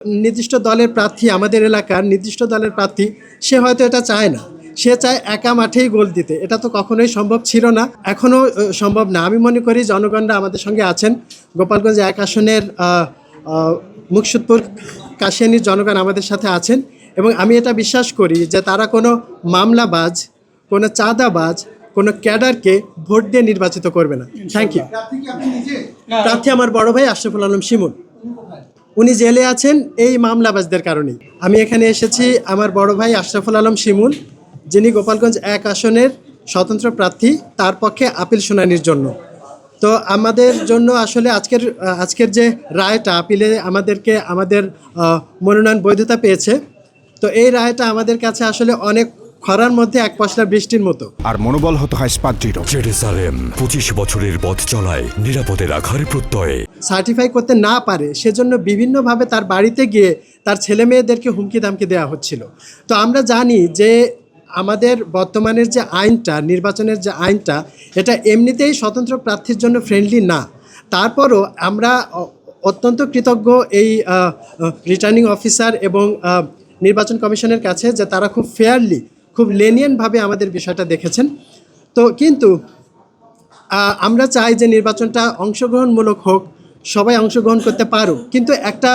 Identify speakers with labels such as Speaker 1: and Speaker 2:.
Speaker 1: নির্দিষ্ট দলের প্রার্থী, আমাদের এলাকার নির্দিষ্ট দলের প্রার্থী, সে হয়তো এটা চায় না, সে চায় একা মাঠেই গোল দিতে। এটা তো কখনোই সম্ভব ছিল না, এখনও সম্ভব না। আমি মনে করি জনগণরা আমাদের সঙ্গে আছেন। গোপালগঞ্জ 1 আসনের মুকসুদপুর কাশিয়ানীর জনগণ আমাদের সাথে আছেন, এবং আমি এটা বিশ্বাস করি যে তারা কোনো মামলাবাজ, কোনো চাঁদাবাজ, কোনো ক্যাডারকে ভোট দিয়ে নির্বাচিত করবে না। Thank you. প্রার্থী আমার বড় ভাই আশরাফুল আলম শিমুল, উনি জেলে আছেন এই মামলাবাজদের কারণেই। আমি এখানে এসেছি আমার বড় ভাই আশরাফুল আলম শিমুল, যিনি গোপালগঞ্জ 1 আসনের স্বতন্ত্র প্রার্থী, তার পক্ষে আপিল শুনানির জন্য। তো আমাদের জন্য আসলে আজকের যে রায়টা, আপিলে আমাদের মনোনয়ন বৈধতা পেয়েছে, তো এই রায়টা আমাদের কাছে আসলে অনেক খরার মধ্যে এক পশলা বৃষ্টির মতো।
Speaker 2: আর মনোবল হতে হয় স্পাদ্রিত।
Speaker 3: জেরুজালেম 25 বছরের পথ চলায় নিরাপদে রাখার প্রত্যয়ে
Speaker 1: সার্টিফাই করতে না পারে সেজন্য বিভিন্নভাবে তার বাড়িতে গিয়ে তার ছেলে মেয়েদেরকে হুমকি দামকি দেওয়া হচ্ছিল। তো আমরা জানি যে আমাদের বর্তমানের যে আইনটা, নির্বাচনের যে আইনটা, এটা এমনিতেই স্বতন্ত্র প্রার্থীর জন্য ফ্রেন্ডলি না। তারপরও আমরা অত্যন্ত কৃতজ্ঞ এই রিটার্নিং অফিসার এবং নির্বাচন কমিশনের কাছে যে তারা খুব ফেয়ারলি, খুব লেনিয়েনভাবে আমাদের বিষয়টা দেখেছেন। তো কিন্তু আমরা চাই যে নির্বাচনটা অংশগ্রহণমূলক হোক, সবাই অংশগ্রহণ করতে পারুক, কিন্তু একটা